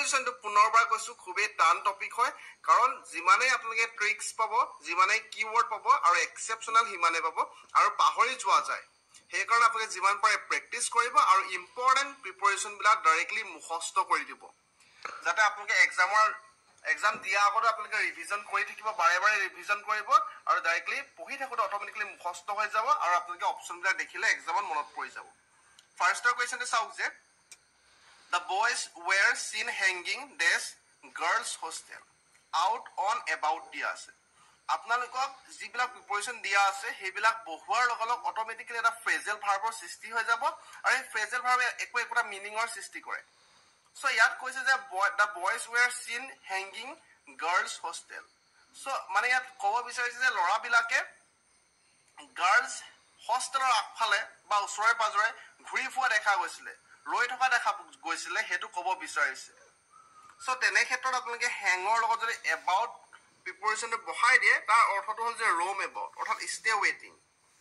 প্ৰিপ'জিচনটো পুনৰবাৰ কৈছো খুবেই টান টপিক হয় কাৰণ যিমানে আপোনালোকে ট্ৰিক্স পাব যিমানে কিৱৰ্ড পাব আৰু এক্সেপচনেল সিমানে পাব আৰু পাহৰি যোৱা যায় সেইকাৰণে আপোনালোকে যিমান পাৰে প্ৰেক্টিচ কৰিব আৰু ইম্পৰ্টেণ্ট প্ৰিপ'জিচনবিলাক ডাইৰেক্টলি মুখস্থ কৰি দিব যাতে আপোনালোকে এক্সাম দিয়া আগতে আপোনালোকে ৰিভিজন কৰি থাকিব বাৰে বাৰে ৰিভিজন কৰিব আৰু ডাইৰেক্টলি পঢ়ি থাকোঁতে অট'মেটিকলি মুখস্থ হৈ যাব আৰু আপোনালোকে অপশ্যনবিলাক দেখিলে এক্সামত মনত পৰি যাব ফাৰ্ষ্টৰ কুৱেশ্যনটো চাওক যে The boys were seen hanging this girls hostel out on about দিয়া আছে আপোনালোকক যিবিলাক প্ৰিপ'জিচন দিয়া আছে সেইবিলাক বহুৱাৰ লগালগ অট'মেটিকেলি এটা ফ্ৰেজেল ভাৰ্বৰ সৃষ্টি হৈ যাব আৰু এই ফ্ৰেজেল ভাৰ্বে একোটা মিনিঙৰ সৃষ্টি কৰে সো ইয়াত কৈছে যে the boys were seen hanging girls hostel so মানে ইয়াত ক'ব বিচাৰিছে যে ল'ৰাবিলাকে গাৰ্লছ হষ্টেলৰ আগফালে বা ওচৰে পাজৰে ঘূৰি ফুৰা দেখা গৈছিলে ৰৈ থকা দেখা গৈছিলে হেতু ক'ব বিচাৰিছে সো তেনে ক্ষেত্ৰত আপোনালোকে হ্যাঙৰ লগত যদি এবাউট প্ৰিপ'জিচনটো বহাই দিয়ে তাৰ অৰ্থটো হ'ল যে ৰোম এবাউট অৰ্থাৎ ষ্টে ৱেটিং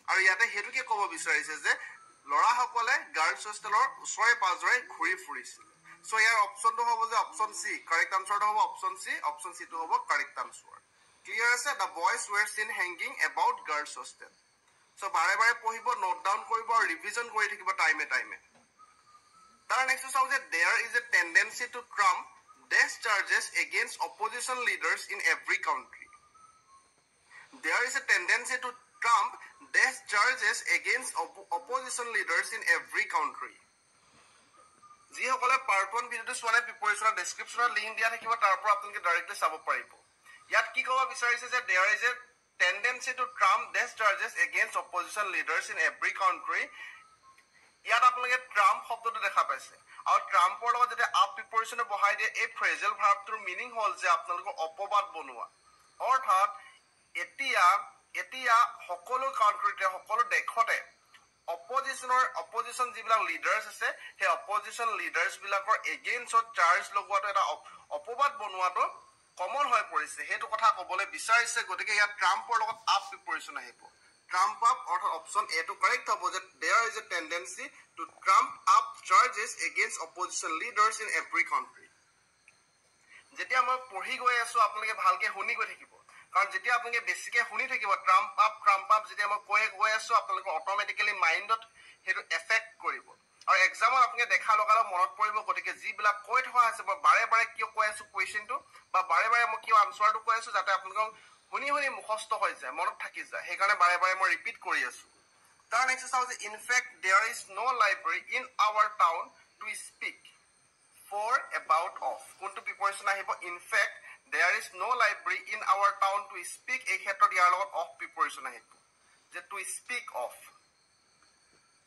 আৰু ইয়াতে হেতুকে ক'ব বিচাৰিছে যে ল'ৰাসকলে গাৰ্লছ হোষ্টেলৰ ওচৰে পাজৰে ঘূৰি ফুৰিছিল সো ইয়াৰ অপশ্যনটো হ'ব যে অপশ্যন সি কাৰেক্ট আনসাৰটো হ'ব অপশ্যন সি টো হ'ব কাৰেক্ট আনসাৰ ক্লিয়াৰ আছে the boys were seen hanging about girls hostel so বাৰে বাৰে পঢ়িব নোট ডাউন কৰিব আৰু ৰিভিজন কৰি থাকিব টাইমে Our next is how that there is a tendency to trump death charges against opposition leaders in every country. There is a tendency to trump death charges against opposition leaders in every country. যিসকলে part 1 ভিডিওটো চোৱা প্ৰিপ'জিচনৰ ডেসক্ৰিপচনৰ link দিয়া থাকিব তাৰ পৰা আপোনালোকে directly চাব পাৰিব ইয়াত কি ক'ব বিচাৰিছে যে there is a tendency to trump death charges against opposition leaders in every country. ইয়াত আপোনালোকে ট্ৰাম্প শব্দটো দেখা পাইছে আৰু ট্ৰাম্পৰ লগত যেতিয়া আপ প্ৰিপ'জিচন বহাই দিয়ে এই ফ্ৰেজেল ভাৰ্বটোৰ মিনিং হ'ল যে আপোনালোকৰ অপবাদ বনোৱা অৰ্থাৎ এতিয়া সকলো কাউন্ট্ৰিতে সকলো দেশতে অপজিশন যিবিলাক লিডাৰ্ছ আছে সেই অপজিশন লিডাৰ্ছ বিলাকৰ এগেইনষ্টত চাৰ্জ লগোৱাটো এটা অপবাদ বনোৱাটো কমন হৈ পৰিছে সেইটো কথা ক'বলৈ বিচাৰিছে গতিকে ইয়াত ট্ৰাম্পৰ লগত আপ প্ৰিপ'জিচন আহিব Trump up or option A to correct opposite there is a tendency to trump up charges against opposition leaders in every country. যেতিয়া মই পঢ়ি গৈ আছো আপোনালোকে ভালকে শুনি গৈ থাকিব কাৰণ যেতিয়া আপোনালোকে বেছিকে শুনি থাকিব ট্ৰাম্প আপ যেতিয়া মই কৈ আছো আপোনালোকৰ অট'মেটিক্যালি মাইন্ডত হেতু এফেক্ট কৰিব আৰু এক্সামত আপোনালোকে দেখা লগালে মনত পৰিব গতিকে যিবিলাক কৈ থকা আছে মই বাৰে বাৰে কিয় কৈ আছো কোৱেশ্চনটো বা বাৰে বাৰে মই কিয় আনসাৰটো কৈ আছো যাতে আপোনালোকক শুনি মুখস্থ হৈ যায় মনত থাকি যায় সেইকাৰণে বাৰে বাৰে মই ৰিপিট কৰি আছো তাৰ নেক্সট চাও যে in fact there is no library in our town to speak for about of কোনটো প্ৰিপ'জিচন আহিব in fact there is no library in our town to speak এই ক্ষেত্ৰত ইয়াৰ লগত অফ প্ৰিপ'জিচন আহিব যে টু স্পিক অফ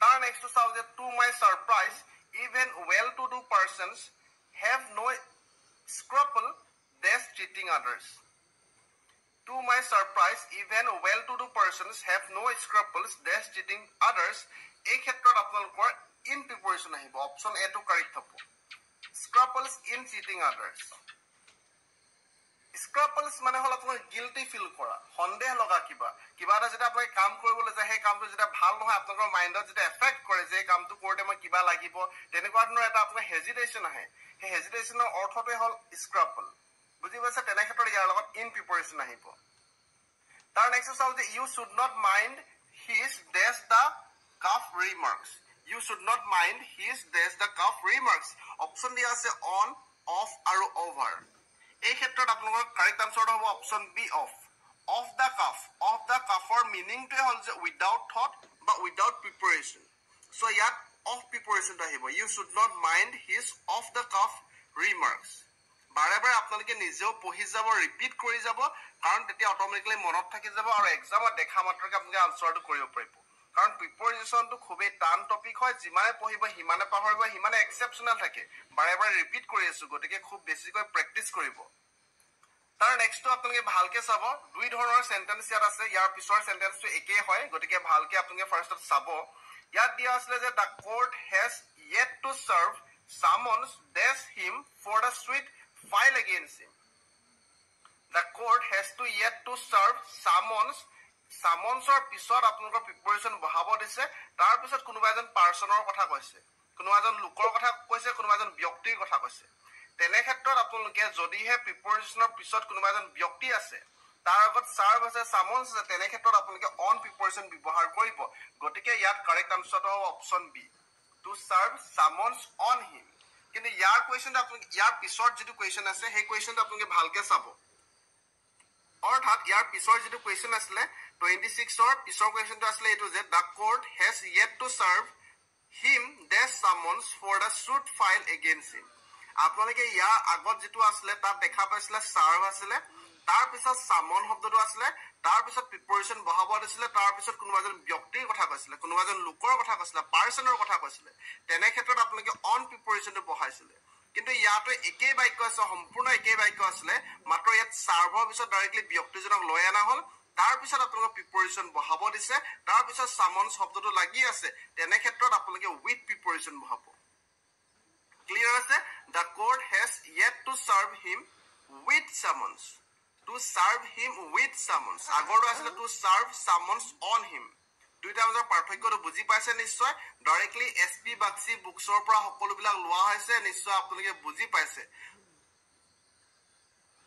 তাৰ next চাও যে to my surprise even well to do persons have no scruple dash cheating others To my surprise, even well-to-do persons have no scruples thus cheating others. এই ক্ষেত্ৰত আপোনালোকৰ in preposition আহিব option A টো correct হ'ব scruples in cheating others. Scruples মানে হল আপোনালোকে guilty feel কৰা সন্দেহ লগা কিবা এটা যেটা আপোনালোকে কাম কৰিবলৈ যায় সেই কামটো যেটা ভাল নহয় আপোনালোকৰ মাইন্ডত যেটা এফেক্ট কৰে যে কামটো কৰোতে মই কিবা লাগিব তেনেকুৱা ধৰণৰ এটা আপোনাৰ হেজিটেশন আহে সেই হেজিটেশনৰ অৰ্থটোৱে হল স্ক্ৰাপল বুজি পাইছে তেনে ক্ষেত্ৰত ইয়াৰ লগত ইন প্ৰিপ'জিচন আহিব তাৰ নেক্সট চাও যে you should not mind his dash the cuff remarks you should not mind his dash the cuff remarks option দিয়া আছে অন অফ আৰু ওভাৰ এই ক্ষেত্ৰত আপোনালোকৰ কাৰেক্ট আনসাৰটো হ'ব অপচন বি অফ দা কাফৰ মিনিংটোৱে হ'ল যে উইদাউট থট বা উইদাউট প্ৰিপ'জিচন সো ইয়াত অফ প্ৰিপ'জিচনটো আহিব you should not mind his of the cuff remarks বাৰে বাৰে আপোনালোকে নিজেও পঢ়ি যাব ৰিপিট কৰি যাব কাৰণ তেতিয়া অট'মেটিকলি মনত থাকি যাব আৰু এক্সামত দেখা মাত্ৰকে আপোনালোকে আনসাৰটো কৰিব পাৰিব কাৰণ প্ৰিপ'জিচনটো খুবেই টান টপিক হয় যিমানে পঢ়িব সিমানে পাহৰিব সিমানে এক্সেপচনেল থাকে বাৰে বাৰে ৰিপিট কৰি আছো গতিকে খুব বেছিকৈ প্ৰেক্টিচ কৰিব তাৰ নেক্সটটো আপোনালোকে ভালকে চাব দুই ধৰণৰ সেন্টেন্স ইয়াত আছে ইয়াৰ পিছৰ সেন্টেন্সটো একেই হয় গতিকে ভালকে আপোনালোকে ফাৰ্ষ্টত চাব ইয়াত দিয়া আছে যে the court has yet to serve summons dash him for the suit file against him the court has to yet to serve summonsৰ পিছত আপোনালোকৰ প্ৰিপ'জিচন বহাব দিছে তাৰ পিছত কোনোবা এজন পাৰ্সনৰ কথা কৈছে কোনোবা এজন লোকৰ কথা কৈছে কোনোবা এজন ব্যক্তিৰ কথা কৈছে তেনে ক্ষেত্ৰত ক্ষেত্ৰত আপোনালোকে যদিহে প্ৰিপজিচনৰ পিছত কোনোবা এজন ব্যক্তি আছে তাৰ আগত সাৰ্ভ আছে সামন্স আছে তেনে ক্ষেত্ৰত আপোনালোকে অন প্ৰিপজিচন ব্যৱহাৰ কৰিব গতিকে ইয়াত কাৰেক্ট আনসাৰটো হ'ব option b to serve summons on him কিন্তু ইয়াৰ কোৱেশ্চনটো আপোনালোকে ইয়াৰ পিছত যেটো কোৱেশ্চন আছে সেই কোৱেশ্চনটো আপোনালোকে ভালকে চাব অৰ্থাৎ ইয়াৰ পিছৰ যেটো কোৱেশ্চন আছিলে 26 ৰ পিছৰ কোৱেশ্চনটো আছিলে এটো যে the court has yet to serve him death summons for the suit filed against him আপোনালোকে ইয়াৰ আগত যেটো আছিলে তাত দেখা পাইছিলে সাৰ্ভ আছিলে তাৰ পিছত সামন শব্দটো আছিলে তাৰ পিছত প্ৰিপজিচন বহাব দিছিলে তাৰ পিছত কোনোবা এজন ব্যক্তিৰ কথা কৈছিলে কোনোবা এজন লোকৰ কথা কৈছিলে পাৰ্সনৰ কথা কৈছিলে তেনে ক্ষেত্ৰত আপোনালোকে অন প্ৰিপজিচনটো বহাইছিলে কিন্তু ইয়াতে একেই বাক্য আছে সম্পূৰ্ণ একেই বাক্য আছিলে মাত্ৰ ইয়াত সাৰ্ভৰ পিছত ডাইৰেক্টলি ব্যক্তিজনক লৈ আনা হ'ল তাৰ পিছত আপোনালোকে প্ৰিপজিচন বহাব দিছে তাৰ পিছত সামন্স শব্দটো লাগি আছে তেনে ক্ষেত্ৰত আপোনালোকে উইথ প্ৰিপজিচন বহাব ক্লিয়াৰ আছে the court has yet to serve him with summons to serve him with summons আগৰটো আছিল to serve summons on him দুইটা মাজৰ পাৰ্থক্যটো বুজি পাইছে নিশ্চয় ডাইৰেক্টলি এসপি বাক্সি বুকছৰ পৰা সকলোবিলাক লোৱা হৈছে নিশ্চয় আপোনালোকে বুজি পাইছে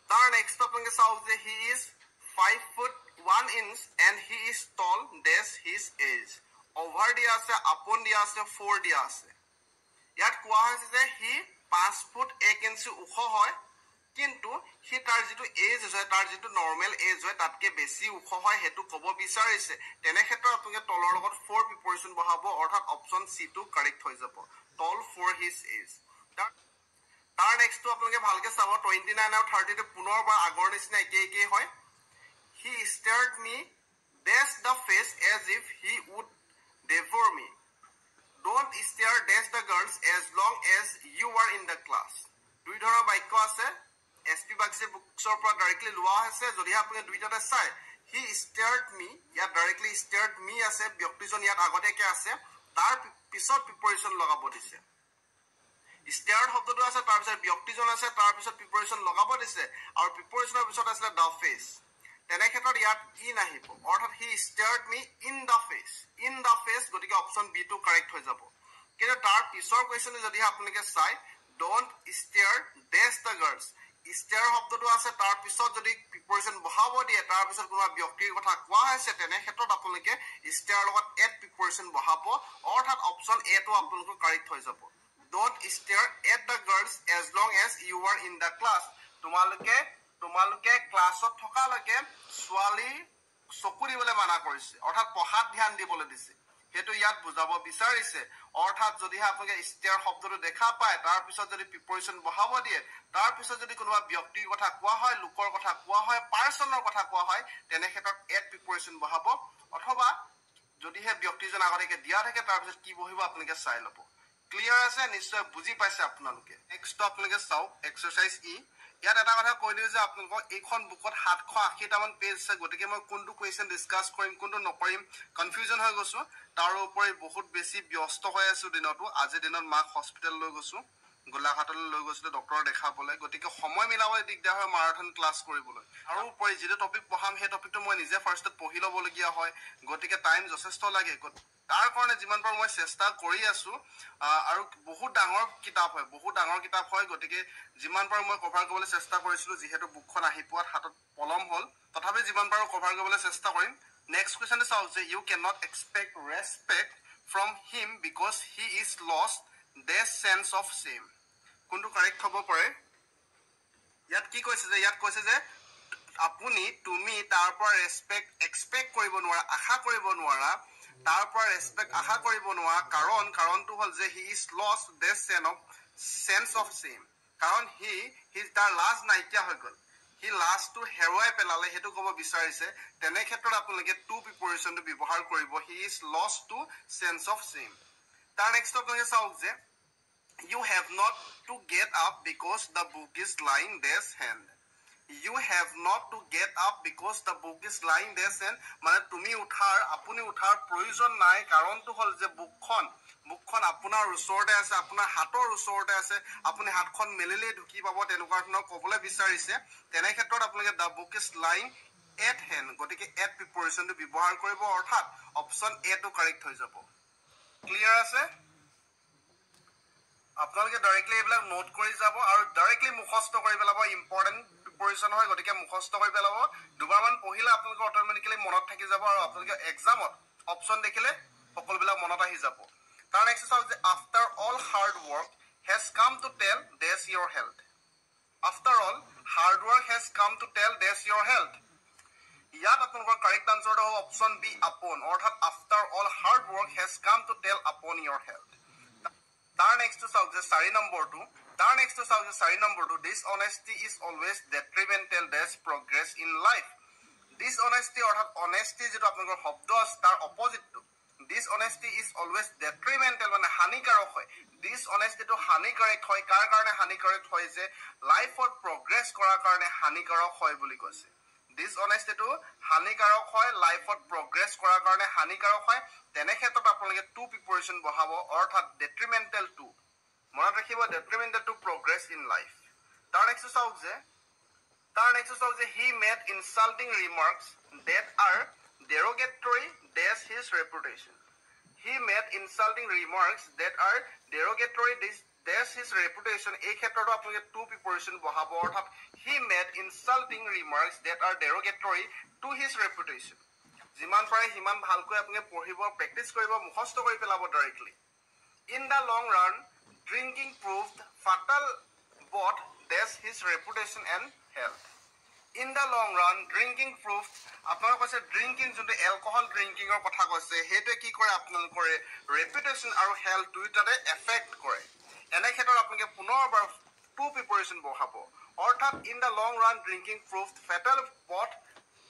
তাৰ নেক্সট আপোনালোকে চাওক যে he is 5 foot 1 inch and he is tall dash his age over দিয়া আছে upon দিয়া আছে for দিয়া আছে ইয়াত কোৱা হৈছে যে he 5 ফুট 1 ইঞ্চি ওখ হয় কিন্তু হি তাৰ যেটো এজ হয় তাৰ যেটো নৰমাল এজ হয় তাতকে বেছি ওখ হয় হেতু কব বিচাৰিছে তেনে ক্ষেত্ৰত আপোনালোকে তলৰ লগত ফৰ প্ৰিপজিচন বহাব অৰ্থাৎ অপচন সি টো কাৰেক্ট হৈ যাব tall for his age তাৰ নেক্সটটো আপোনালোকে ভালকে চাব 29 আৰু 30 টো পুনৰবাৰ আগৰ নিচিনা একেই হয় he stared me dash the face as if he would devour me don't stare dash the girls as long as you are in the class দুই ধৰণৰ বাক্য আছে এসপি বাক্সে বুকছৰ পৰা ডাইৰেক্টলি লোৱা হৈছে যদি আপুনি দুইটাতে চাই he stared me ইয়াত ডাইৰেক্টলি stared me আছে ব্যক্তিজন ইয়াত আগতেকে আছে তাৰ পিছত প্ৰিপজিচন লগাব দিছে stared শব্দটো আছে তাৰ পিছত ব্যক্তিজন আছে তাৰ পিছত প্ৰিপজিচন লগাব দিছে আৰু প্ৰিপজিচনৰ পিছত আছে the face তেনে ক্ষেত্ৰত ইয়াত ইন আহিব অৰ্থাৎ he stared me in the face গতিকে অপচন বি টো কাৰেক্ট হৈ যাব কিন্তু তাৰ পিছৰ কোৱেশ্চন যদি আপোনালোকে চাই don't stare dash the girls stare শব্দটো আছে তাৰ পিছত যদি প্ৰিপজিচন বহাব দিয়ে তাৰ পিছত কোনোবা ব্যক্তিৰ কথা কোৱা হৈছে তেনে ক্ষেত্ৰত আপোনালোকে stare লগত এট প্ৰিপজিচন বহাব অৰ্থাৎ অপচন এ টো আপোনালোকৰ কাৰেক্ট হৈ যাব don't stare at the girls as long as you are in the class তোমালোকে ক্লাছত থকা লকে ছোৱালী চকু দিবলৈ মানা কৰিছে অৰ্থাৎ পঢ়াত ধ্যান দিবলৈ দিছে হেতু ইয়াত বুজাব বিচাৰিছে অৰ্থাৎ যদি আপোনালোকে stare শব্দটো দেখা পায় তাৰ পিছত যদি প্ৰিপজিচন বহাব দিয়ে তাৰ পিছত যদি কোনোবা ব্যক্তিৰ কথা কোৱা হয় লোকৰ কথা কোৱা হয় পাৰ্সনৰ কথা কোৱা হয় তেনে ক্ষেত্ৰত এট প্ৰিপজিচন বহাব অথবা যদিহে ব্যক্তিজন আগতে দিয়া থাকে তাৰ পিছত কি বহিব আপোনালোকে চাই লব ক্লিয়াৰ আছে নিশ্চয় বুজি পাইছে আপোনালোকে নেক্সট আপোনালোকে চাওক এক্সাৰসাইজ ই ইয়াত এটা কথা কৈ দিও যে আপোনালোকক এইখন বুকত 780 টা মান পেজ আছে গতিকে মই কোনটো কোৱেশ্চন ডিসকাস কৰিম কোনটো নকৰিম কনফিউজন হৈ গৈছো তাৰ ওপৰত বহুত বেছি ব্যস্ত হৈ আছো দিনটো আজি দিনত মাক হস্পিটেল লৈ গৈছো গোলাঘাটলৈ লৈ গৈছিল ডক্টৰ দেখাবলৈ গতিকে সময় মিলাবলৈ দিগদাৰ হয় মাৰাথন ক্লাস কৰিবলৈ আৰু ওপৰত যেটো টপিক পঢ়াম সেই টপিকটো মই নিজে ফাৰ্ষ্টত পঢ়ি লবলগীয়া হয় গতিকে টাইম যথেষ্ট লাগে তাৰ কাৰণে যিমান পাৰ মই চেষ্টা কৰি আছো আৰু বহুত ডাঙৰ কিতাপ হয় গতিকে যিমান পাৰ মই কভাৰ কৰিবলৈ চেষ্টা কৰিছিলো যেহেতু বুকখন আহি পোৱাত হাতত পলম হ'ল তথাপি যিমান পাৰ কভাৰ কৰিবলৈ চেষ্টা কৰিম নেক্সট কোৱেশ্চনটো চাওক যে you cannot expect respect from him because he is lost their sense of shame কোনটো কাৰেক্ট হ'ব পাৰে ইয়াত কি কৈছে যে আপুনি তুমি তাৰ পৰা ৰেসপেক্ট এক্সপেক্ট কৰিব নোৱাৰা আশা কৰিব নোৱাৰা তাৰ পৰা ৰেসপেক্ট আশা কৰিব নোৱাৰা কাৰণটো হ'ল যে he is lost their sense of shame কাৰণ he তাৰ লাজ নাইকিয়া হৈ গ'ল he লাজ টো হেৰুৱাই পেলালে হেতু ক'ব বিচাৰিছে তেনে ক্ষেত্ৰত আপোনালোকে টু প্ৰিপজিচনটো ব্যৱহাৰ কৰিব he is lost to sense of shame তাৰ নেক্সট আপোনালোকে চাওক যে you have not to get up because the book is lying dash hand you have not to get up because the book is lying dash hand মানে তুমি আপুনি উঠাৰ প্ৰয়োজন নাই কাৰণটো হ'ল যে বুকখন আপোনাৰ ওচৰতে আছে আপোনাৰ হাতৰ ওচৰতে আছে আপুনি হাতখন মেলিলে ঢুকি পাব তেনেকুৱা ধৰণৰ ক'বলৈ বিচাৰিছে তেনে ক্ষেত্ৰত আপোনালোকে the book is lying at hand গতিকে at প্ৰিপজিচনটো ব্যৱহাৰ কৰিব অৰ্থাৎ অপচন এ টো কাৰেক্ট হৈ যাব ক্লিয়াৰ আছে আপোনালোকে ডাইৰেক্টলি এইবিলাক নোট কৰি যাব আৰু ডাইৰেক্টলি মুখস্থ কৰি পেলাব ইম্পৰ্টেণ্ট প্ৰিপাৰেশ্যন হয় গতিকে মুখস্থ কৰি পেলাব দুবাৰমান পঢ়িলে আপোনালোকৰ অট'মেটিকেলি মনত থাকি যাব আৰু আপোনালোকে এক্সামত অপশ্যন দেখিলে সকলোবিলাক মনত আহি যাব তাৰ নেক্সট চাওক যে after all hard work has come to tell this your health after all hard work has come to tell this your health ইয়াত আপোনালোকৰ কাৰেক্ট আনচাৰটো হ'ব অপশ্যন বি আপন অৰ্থাৎ after all hard work has come to টেল আপন ইয়ৰ health তাৰ নেক্সটটো চাওক যে 4 নম্বৰটো dishonesty is always detrimental dash progress in life dishonesty অৰ্থাৎ honesty যেটো আপোনালোকৰ শব্দ আছে তাৰ অপজিটটো dishonesty is always detrimental মানে হানিকাৰক হয় dishonesty টো হানিকাৰক হয় কাৰ কাৰণে হানিকাৰক হয় যে লাইফত প্ৰগ্ৰেছ কৰাৰ কাৰণে হানিকাৰক হয় বুলি কৈছে dishonesty টো হানিকাৰক হয় লাইফত প্ৰগ্ৰেছ কৰাৰ কাৰণে হানিকাৰক হয় তেনে ক্ষেত্ৰত আপোনালোকে টু প্ৰিপাৰেচন বহাব অৰ্থাৎ detrimental to মনত ৰাখিব detrimental to progress in life তাৰ নেক্সট চাওক যে he made insulting remarks that are derogatory dash his reputation he made insulting remarks that are derogatory dash his reputation এই ক্ষেত্ৰটো আপোনালোকে টু প্ৰিপাৰেচন বহাব অৰ্থাৎ he made insulting remarks that are derogatory to his reputation যিমান পাৰে সিমান ভালকৈ আপুনি পঢ়িব প্ৰেক্টিছ কৰিব মুখস্থ কৰি পেলাব directly in the long run drinking proved fatal both dash his reputation and health in the long run drinking proved আপোনালোকে কৈছে ড্ৰিংকিং যোনটো এলকহল ড্ৰিংকিঙৰ কথা কৈছে হেতে কি কৰে আপোনালোকৰ ৰেপুটেশ্যন আৰু হেল্থ দুইটাতে এফেক্ট কৰে এনে ক্ষেত্ৰত আপোনালোকে পুনৰবাৰ টু প্ৰিপাৰেচন বহাব অৰ্থাৎ in the long run drinking proved fatal both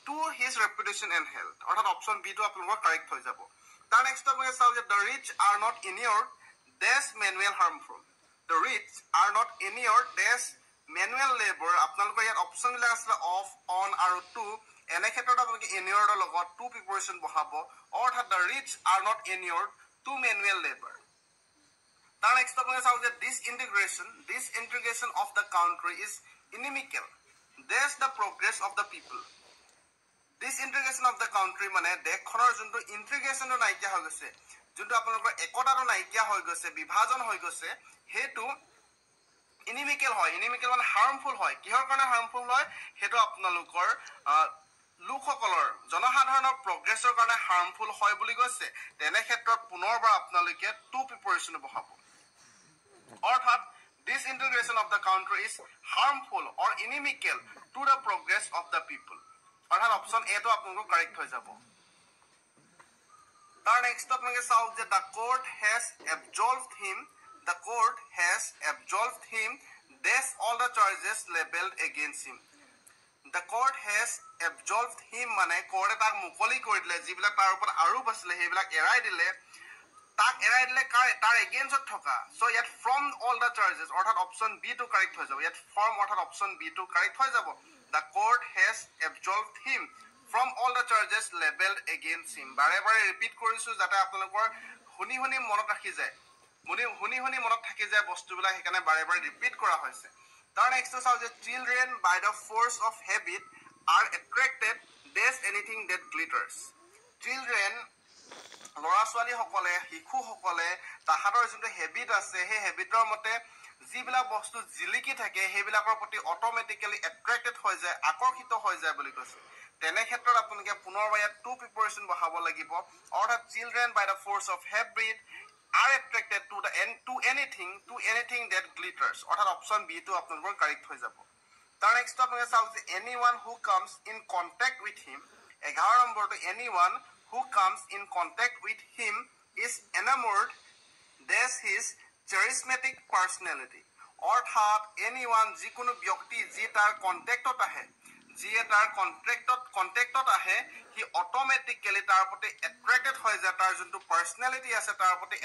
to his reputation and health অৰ্থাৎ অপশ্যন বি টো আপোনালোকৰ কাৰেক্ট হৈ যাব তাৰ নেক্সট আপোনালোকে চাওক যে the rich are not inured dash manual harmful the rich are not inured dash manual labor আপোনালোকৰ ইয়াত অপশ্যন বিলাক আছে অফ অন আৰু টু এনে ক্ষেত্ৰত আপোনালোকে inured ৰ লগত টু প্ৰিপাৰেচন বহাব অৰ্থাৎ the rich are not inured to manual labor তাৰ নেক্সট আপোনালোকে চাওক যে disintegration of the country is inimical dash the progress of the people disintegration of the country মানে দেশখনৰ যোনটো ইন্টিগ্ৰেশ্যনটো নাইকিয়া হৈ গৈছে যোনটো আপোনালোকৰ একতাটো নাইকিয়া হৈ গৈছে বিভাজন হৈ গৈছে হেতু ইনিমিকেল মানে হাৰ্মফুল হয় কিহৰ কাৰণে হাৰ্মফুল হয় হেতু আপোনালোকৰ লোকসকলৰ জনসাধাৰণৰ প্ৰগ্ৰেছৰ কাৰণে হাৰ্মফুল হয় বুলি কৈছে তেনে ক্ষেত্ৰত পুনৰবাৰ আপোনালোকে টু প্ৰিপাৰেচন বহাব অৰ্থাৎ disintegration of the country is harmful or inimical to the progress of the people অৰ্থাৎ অপশ্যন এ টো আপোনালোকৰ কাৰেক্ট হৈ যাব তাৰ নেক্সট আপোনালোকে চাওক যে the court has absolved him dash all the charges labeled against him the court has absolved him মানে কোৰ্টে তাক মুকলি কৰি দিলে যিবিলাক তাৰ ওপৰত আৰোপ আছিল সেইবিলাক এৰাই দিলে তাৰ এগেইনষ্টত থকা সো ইয়াত from all the charges অৰ্থাৎ অপশ্যন বি টো কাৰেক্ট হৈ যাব ইয়াত from অৰ্থাৎ অপশ্যন বি টো কাৰেক্ট হৈ যাব the court has absolved him from all the charges labeled against him বাৰে বাৰে ৰিপিট কৰিছো যাতে আপোনালোকৰ শুনি মনত ৰাখি যায় শুনি মনত থাকি যায় বস্তুবিলাক সেইকাৰণে বাৰে বাৰে ৰিপিট কৰা হৈছে তাৰ নেক্সট চাও যে children by the force of habit are attracted dash anything that glitters children লৰা ছোৱালী সকলে শিশু সকলে তাহাঁতৰ যোনটো হেবিট আছে সেই হেবিটৰ মতে যিবিলাক বস্তু জিলিকি থাকে সেইবিলাকৰ প্ৰতি অটোমেটিক্যালি এট্ৰাক্টেড হৈ যায় আকৰ্ষিত হৈ যায় বুলি কৈছে তেনে ক্ষেত্ৰত আপোনালোকে পুনৰবাৰ ইয়াত টু প্ৰিপাৰেচন বহাব লাগিব অৰ্থাৎ children by the force of habit are attracted to anything that glitters অৰ্থাৎ অপশ্যন বি টো আপোনালোকৰ কাৰেক্ট হৈ যাব তাৰ নেক্সট আপোনালোকে চাওক যে anyone who comes in contact with him 11 নম্বৰটো anyone who comes in contact with him is enamored dash his charismatic personality অৰ্থাৎ anyone যিকোনো ব্যক্তি যি তাৰ কন্টেক্টত আহে he automatically তাৰ প্ৰতি attracted হৈ যায় তাৰ যোনটো পাৰ্সোনালিটি আছে তাৰ প্ৰতি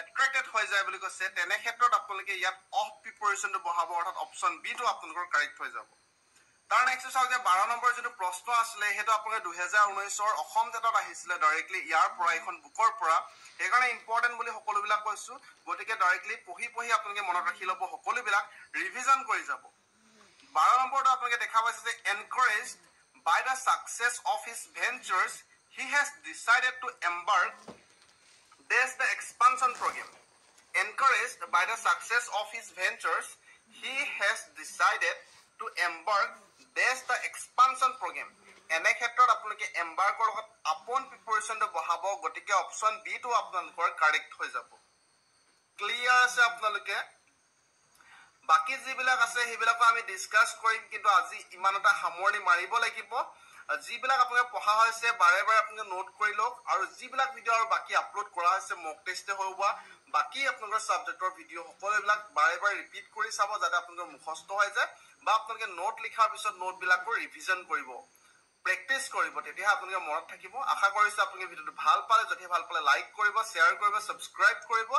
attracted হৈ যায় বুলি কৈছে তেনে ক্ষেত্ৰত আপোনালোকে ইয়াত অফ প্ৰিপাৰেচনটো বহাব অৰ্থাৎ অপশ্যন বি টো আপোনালোকৰ কাৰেক্ট হৈ যাব তাৰ নেক্সট চাওক যে 12 নম্বৰ যেটো প্ৰশ্ন আছিল হেতু আপোনালোকে 2019 ৰ অসম টেটত আহিছিল ডাইৰেক্টলি ইয়াৰ পৰা এখন বুকৰ পৰা সেইকাৰণে ইম্পৰ্টেন্ট বুলি সকলোবিলাক কৈছো গতিকে ডাইৰেক্টলি পঢ়ি আপোনালোকে মনত ৰাখি লব সকলোবিলাক ৰিভিজন কৰি যাব 12 নম্বৰটো আপোনালোকে দেখা পাইছে যে encouraged by the success of his ventures he has decided to embark dash the expansion program Encouraged by the success of his ventures, he has decided to embark this the expansion program. এনে ক্ষেত্ৰত আপোনালোকে এম্বাৰ্কৰ লগত আপন প্ৰিপাৰেচনটো বহাব গতিকে option B টো আপোনালোকৰ correct হৈ যাব ক্লিয়াৰ আছে আপোনালোকে বাকি যিবিলাক আছে সেইবিলাকো আমি ডিসকাস কৰিম কিন্তু আজি ইমান এটা সামৰণি মাৰিব লাগিব যিবিলাক আপোনালোকে পঢ়া হৈছে বাৰে বাৰে আপোনালোকে নোট কৰি লওক আৰু যিবিলাক ভিডিও আৰু বাকি আপলোড কৰা হৈছে মক টেষ্টে হোৱা বাকি আপোনালোকৰ সাবজেক্টৰ ভিডিও সকলোবিলাক বাৰে বাৰে ৰিপিট কৰি চাব যাতে আপোনালোকৰ মুখস্থ হৈ যায় বা আপোনালোকে নোট লিখাৰ পিছত নোটবিলাকো ৰিভিজন কৰিব প্ৰেক্টিস কৰিব তেতিয়া আপোনালোকে মনত থাকিব আশা কৰিছো আপোনালোকে ভিডিওটো ভাল পালে যদি ভাল পালে লাইক কৰিব শেয়াৰ কৰিব সাবস্ক্ৰাইব কৰিব